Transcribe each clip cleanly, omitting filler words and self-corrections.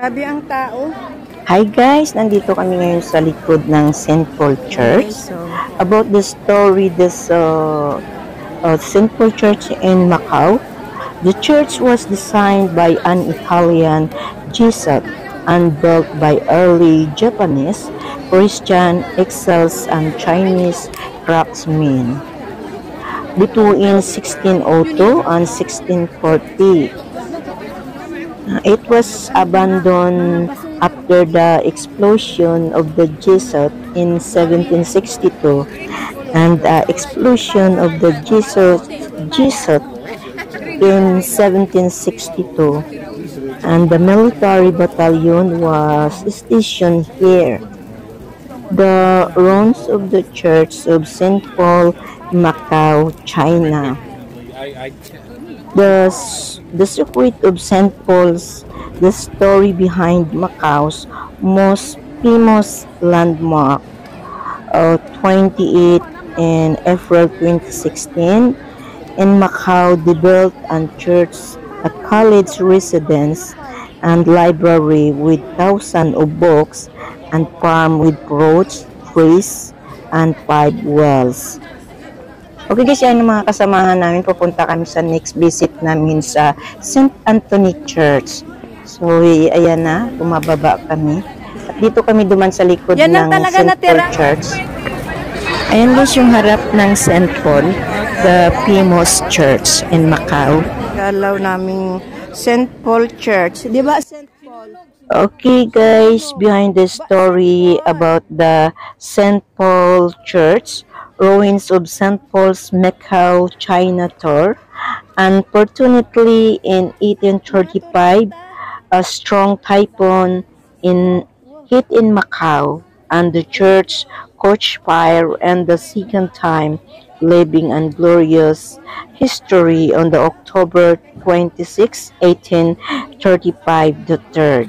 Grabe ang tao. Hi guys, nandito kami ngayon sa likod ng St. Paul Church. About the story this St. Paul Church in Macau. The church was designed by an Italian Jesuit and built by early Japanese, Christian, exiles, and Chinese craftsmen between 1602 and 1640. It was abandoned after the explosion of the Jesuit in 1762 and the explosion of the Jesuit in 1762, and the military battalion was stationed here. The ruins of the Church of St. Paul, Macau, China. The circuit of St. Paul's, the story behind Macau's most famous landmark. 28 in April 2016, in Macau, they built a church, a college residence, and library with thousands of books, and farm with fruits, trees, and 5 wells. Okay guys, yan ang mga kasamahan namin. Pupunta kami sa next visit namin sa St. Anthony Church. So, ayan na, bumababa kami. At dito kami duman sa likod ng St. Paul Church. Ayan guys yung harap ng St. Paul, the famous church in Macau. Dalaw naming St. Paul Church. Di ba St. Paul? Okay guys, behind the story about the St. Paul Church, ruins of St. Paul's Macau, China tour. Unfortunately, in 1835, a strong typhoon hit in Macau, and the church caught fire, and the second time, leaving a glorious history on the October 26, 1835, the third.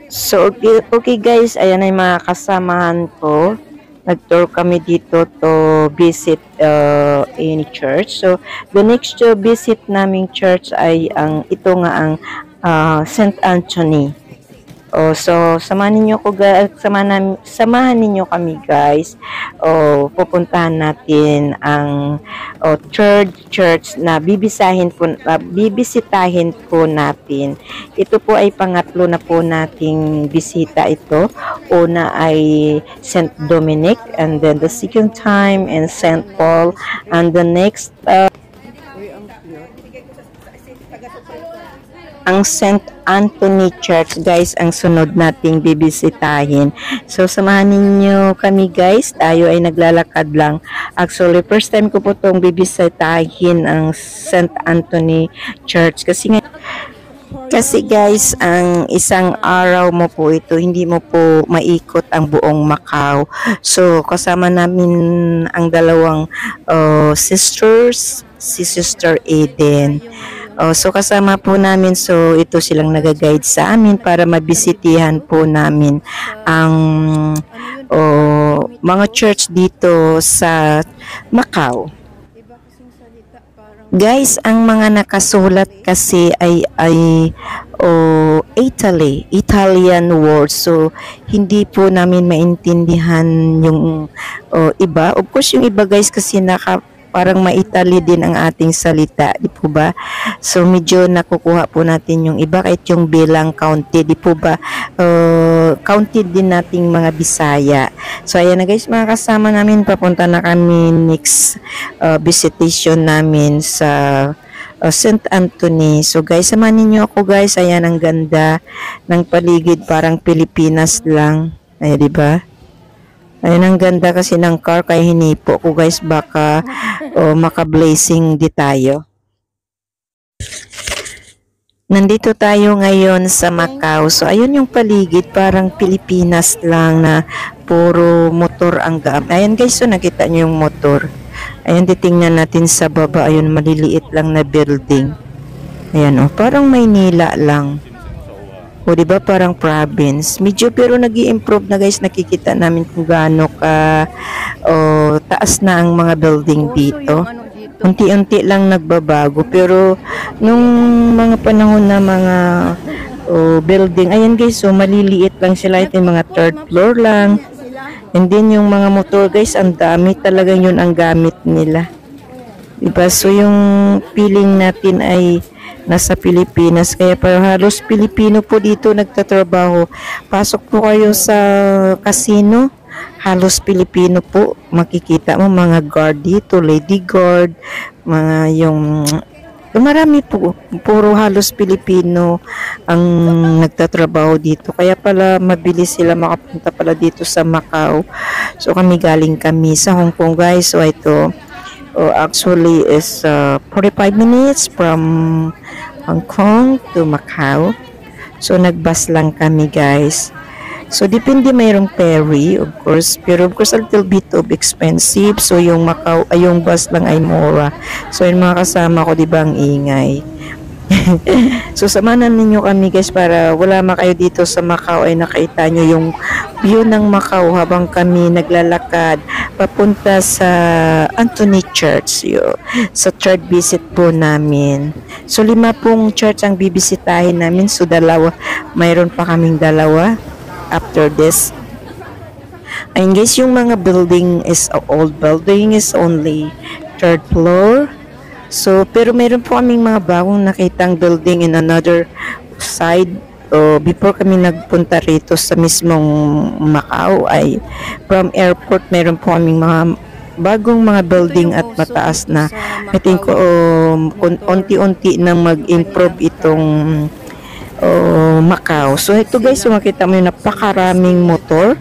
So, okay guys, ayan ay mga kasamahan ko. Nag-tour kami dito to visit any church. So, the next visit naming church ay ito nga ang St. Anthony. So, samahan ninyo kami guys. Pupuntahan natin ang third church na bibisitahin po natin. Ito po ay pangatlo na po nating bisita ito. Una ay St. Dominic, and then the second time in St. Paul, and the next ang St. Anthony Church guys ang sunod nating bibisitahin. So samahan ninyo kami guys, tayo ay naglalakad lang. Actually first time ko po itong bibisitahin ang St. Anthony Church kasi guys, ang isang araw mo po ito, hindi mo po maikot ang buong Macau. So kasama namin ang dalawang sisters, si Sister Eden. So kasama po namin, so ito silang nag-guide sa amin para mabisitihan po namin ang mga church dito sa Macau. Guys, ang mga nakasulat kasi ay Italian words. So hindi po namin maintindihan yung iba. Of course yung iba guys kasi parang ma-Italy din ang ating salita, di po ba? So medyo nakukuha po natin yung iba kahit yung bilang counted, di po ba? Counted din nating mga Bisaya. So ayan na guys, mga kasama namin, papunta na kami next visitation namin sa St. Anthony. So guys, samahan ninyo ako guys. Ayan ang ganda ng paligid, parang Pilipinas lang. Ayan, di ba? Ayun, ang ganda kasi ng car, kaya hinipo ko guys, baka maka-blazing di tayo. Nandito tayo ngayon sa Macau. So ayun yung paligid, parang Pilipinas lang na puro motor ang gaam. Ayun guys, so nakita nyo yung motor. Ayun, titingnan natin sa baba. Ayun, maliliit lang na building. Ayan parang Maynila lang. O diba parang province. Medyo pero nag-i-improve na guys. Nakikita namin kung gaano ka taas na ang mga building dito. Unti-unti lang nagbabago. Pero nung mga panahon na mga building. Ayan guys, so maliliit lang sila. Ito yung mga third floor lang. And then yung mga motor guys, ang dami talaga yun ang gamit nila. Diba? So yung feeling natin ay nasa Pilipinas. Kaya para halos Pilipino po dito nagtatrabaho. Pasok po kayo sa casino. Halos Pilipino po. Makikita mo mga guard dito, lady guard, mga yung marami po, puro halos Pilipino ang nagtatrabaho dito. Kaya pala mabilis sila makapunta pala dito sa Macau. So galing kami sa Hong Kong guys. So ito, actually is 45 minutes from Hong Kong to Macau. So nagbus lang kami guys. So depende, mayroong ferry of course, pero of course a little bit of expensive. So yung Macau ay yung bus lang ay mura. So yung mga kasama ko, di ba, ang ingay. So samahan ninyo kami guys para wala man kayo dito sa Macau ay nakita nyo yung view ng Macau habang kami naglalakad papunta sa Anthony Church. Sa third visit po namin. So 5 pong church ang bibisitahin namin. So mayroon pa kaming 2 after this. Ayun guys, yung mga building is old building, is only 3rd floor. So pero meron po kaming mga bagong nakitang building in another side. Before kami nagpunta rito sa mismong Macau ay from airport, meron po kaming mga bagong mga building at mataas na. I think unti-unti nang mag-improve itong Macau. So ito guys, makita mo yung napakaraming motor.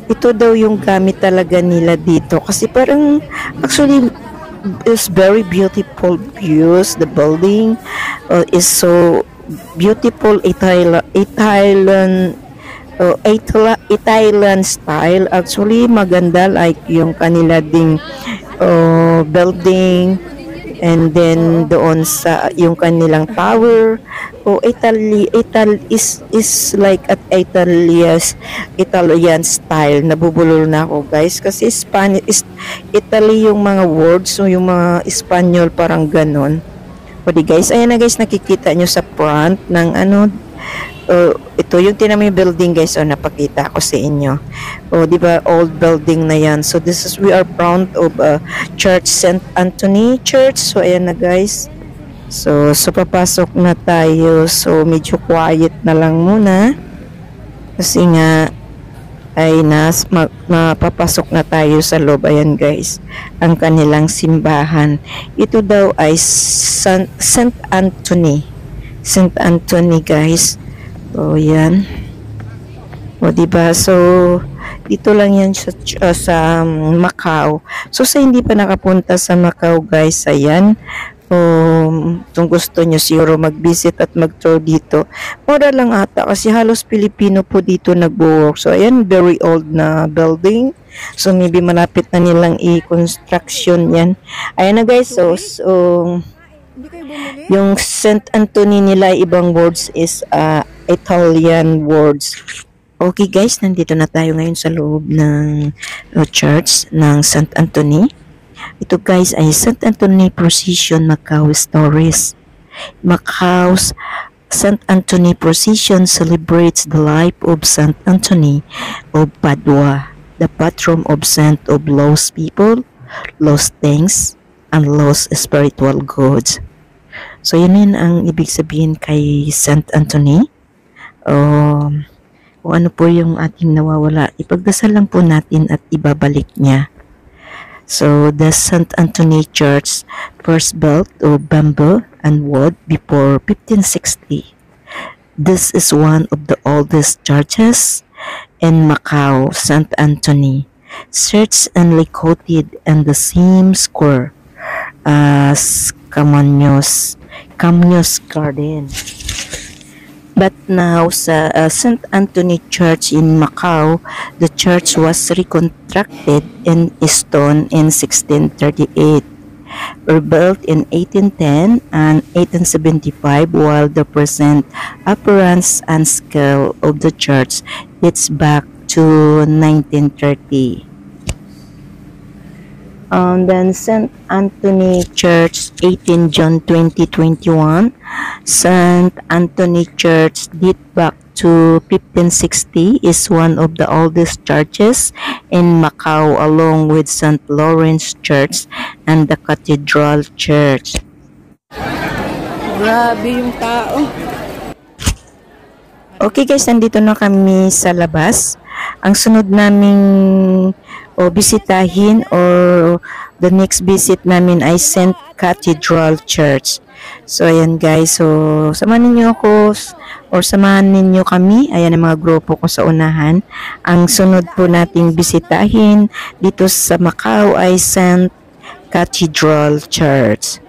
Ito daw yung gamit talaga nila dito kasi parang actually is very beautiful views. The building is so beautiful. Italian style. Actually maganda, like yung kanila ding building. And then doon sa yung kanilang tower, Italy is like at Italian style. Nabubulol na ako guys kasi Spanish, Italy yung mga words, so yung mga Espanyol parang ganon. Pwede guys, ayan na guys, nakikita nyo sa front ng ito yung tinamay building guys, napakita ko sa inyo. Di ba, old building na yan. So this is, we are front of Church St. Anthony Church. So ayan na guys. So papasok na tayo. So medyo quiet na lang muna. Kasi nga ay mapapasok na tayo sa loob. Ayan guys, ang kanilang simbahan. Ito daw ay St. Anthony. St. Anthony guys. Yan. Diba? So dito lang yan sa Macau. So sa hindi pa nakapunta sa Macau guys, ayan. Kung gusto nyo siguro mag-visit at mag-tour dito, mura lang ata kasi halos Pilipino po dito nag-work. So ayan, very old na building. So maybe malapit na nilang i-construction yan. Ayan na guys. So yung St. Anthony nila, ibang words is Italian words. Okay guys, nandito na tayo ngayon sa loob ng church ng St. Anthony. Ito guys ay St. Anthony Procession Macau Stories. Macau's St. Anthony Procession celebrates the life of St. Anthony of Padua, the patron of saint of lost people, lost things, and lost spiritual goods. So yun ang ibig sabihin kay St. Anthony. Kung ano po yung ating nawawala, ipagdasal lang po natin at ibabalik niya. So the St. Anthony Church first built of bamboo and wood before 1560. This is one of the oldest churches in Macau. St. Anthony sits and located in the same square as Camões Garden. But now sa St. Anthony Church in Macau, the church was reconstructed in stone in 1638, rebuilt in 1810 and 1875, while the present appearance and scale of the church dates back to 1930. Then St. Anthony Church, 18 June 2021. St. Anthony Church date back to 1560, is one of the oldest churches in Macau along with St. Lawrence Church and the Cathedral Church. Grabe yung tao. Okay guys, nandito na kami sa labas. Ang sunod naming bisitahin or the next visit namin ay St. Cathedral Church. So ayan guys, so samahan ninyo ako or samahan ninyo kami. Ayan ang mga grupo ko sa unahan. Ang sunod po nating bisitahin dito sa Macau ay St. Cathedral Church.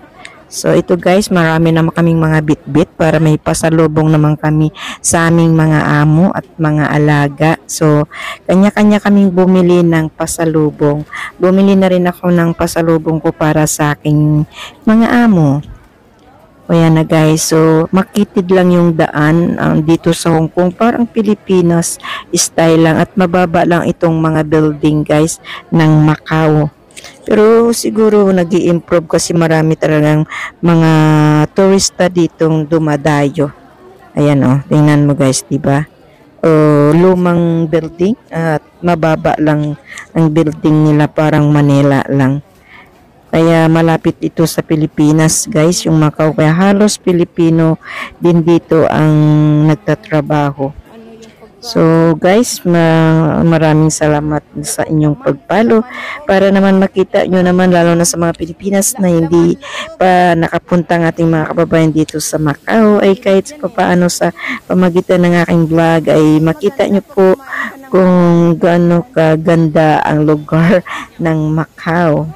So ito guys, marami naman kaming mga bitbit para may pasalubong naman kami sa aming mga amo at mga alaga. So kanya-kanya kaming bumili ng pasalubong. Bumili na rin ako ng pasalubong ko para sa aking mga amo. Ayan na guys, so makitid lang yung daan dito sa Hong Kong. Parang Pilipinas style lang at mababa lang itong mga building guys ng Macau. Pero siguro nag-i-improve kasi marami talagang mga turista ditong dumadayo. Ayan oh, tingnan mo guys, diba? Lumang building at mababa lang ang building nila, parang Manila lang. Kaya malapit ito sa Pilipinas guys, yung Macau. Kaya halos Pilipino din dito ang nagtatrabaho. So guys, maraming salamat sa inyong pagpalo para naman makita nyo naman, lalo na sa mga Pilipinas na hindi pa nakapunta ng ating mga kababayan dito sa Macau, ay kahit sa paano sa pamagitan ng aking vlog ay makita nyo po kung gaano kaganda ang lugar ng Macau.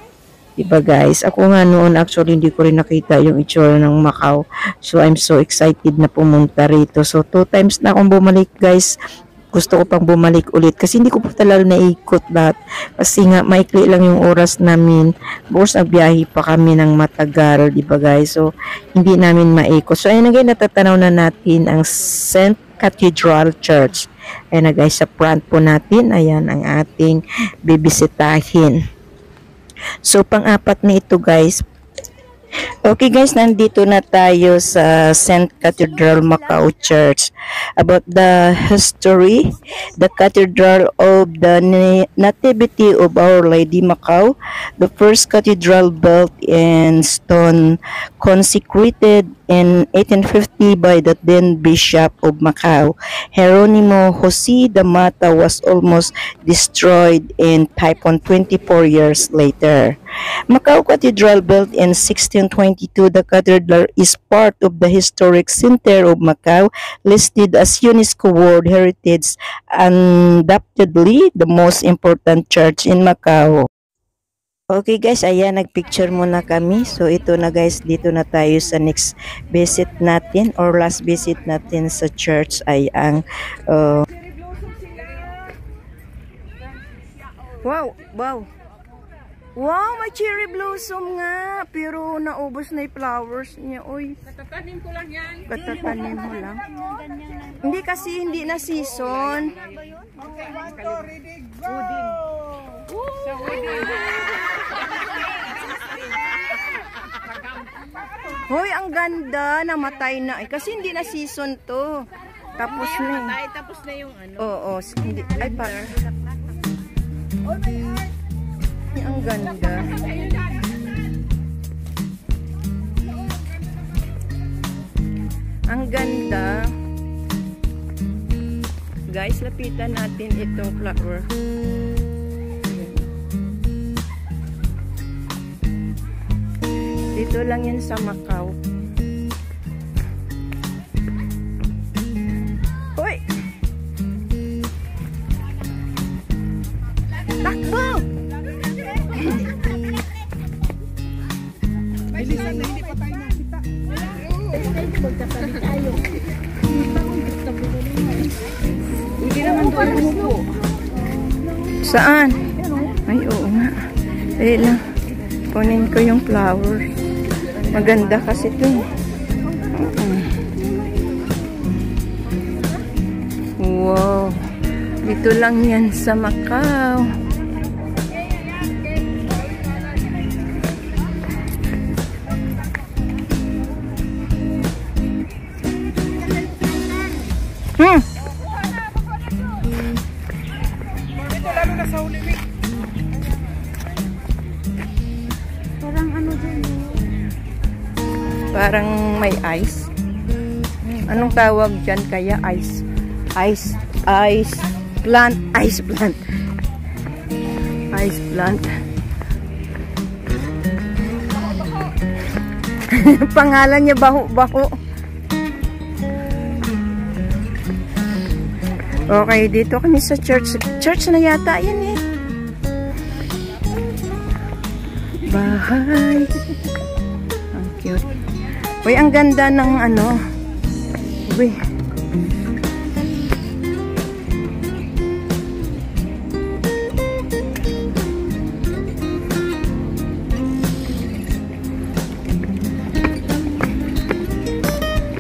Diba guys? Ako nga noon actually hindi ko rin nakita yung itsura ng Macau. So I'm so excited na pumunta rito. So 2 times na akong bumalik guys. Gusto ko pang bumalik ulit kasi hindi ko pa talaga naikot lahat. Kasi nga maikli lang yung oras namin. Bukas nagbiyahe pa kami ng matagal, diba guys? So hindi namin maikot. So ayun na guys, natatanaw na natin ang St. Cathedral Church. Ayun na guys, sa front po natin, ayan ang ating bibisitahin. So, pang-apat na ito guys. Okay guys, nandito na tayo sa St. Cathedral Macau Church. About the history, the Cathedral of the Nativity of Our Lady Macau, the first cathedral built in stone, consecrated in 1850 by the then Bishop of Macau, Jeronimo Jose de Mata, was almost destroyed in Typhoon 24 years later. Macau Cathedral, built in 1622, the cathedral is part of the historic center of Macau, listed as UNESCO World Heritage, undoubtedly the most important church in Macau. Okay guys, ayan, nagpicture muna kami. So ito na guys, dito na tayo sa next visit natin or last visit natin sa church ay ang Wow, may cherry blossom nga. Pero naubos na yung flowers niya. Uy, Katatanim ko lang yan. katatanim mo lang. Hindi kasi hindi na season. Hoy, ang ganda. Namatay na. Kasi hindi na season to. Tapos na. Tapos na yung ano. Oo. Hindi. Ay, ang ganda. Ang ganda. Guys, lapitan natin itong flower. Dito lang yan sa Macau. Hoy! Takbo! Bilisan na, hindi pa tayo nakita. Hindi naman doon umupo. Saan? Ay, oo nga. Dali lang. Kunin ko yung flowers. Maganda kasi ito. Wow. Dito lang yan sa Macau. ano dyan. Parang may ice. Anong tawag dyan kaya? Ice plant. Ice plant. Ice plant. Pangalan niya baho-baho. Okay, dito kami sa church. Church na yata yan eh. Bahay. Ang cute. Uy, ang ganda ng ano. Uy.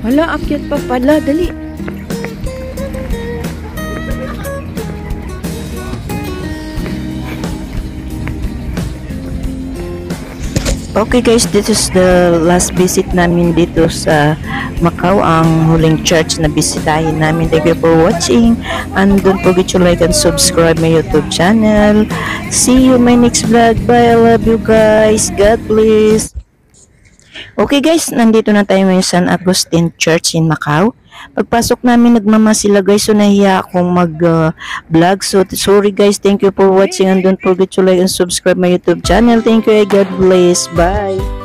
Wala, akyat pa pala. Dali. Okay guys, this is the last visit namin dito sa Macau, ang huling church na bisitahin namin. Thank you for watching and don't forget to like and subscribe my YouTube channel. See you my next vlog. Bye, I love you guys. God bless. Okay guys, nandito na tayo ngayon sa San Agustin Church in Macau. Pagpasok namin, nagmama sila guys, so nahiya akong mag-vlog. So sorry guys, thank you for watching and don't forget to like and subscribe my YouTube channel. Thank you, God bless. Bye.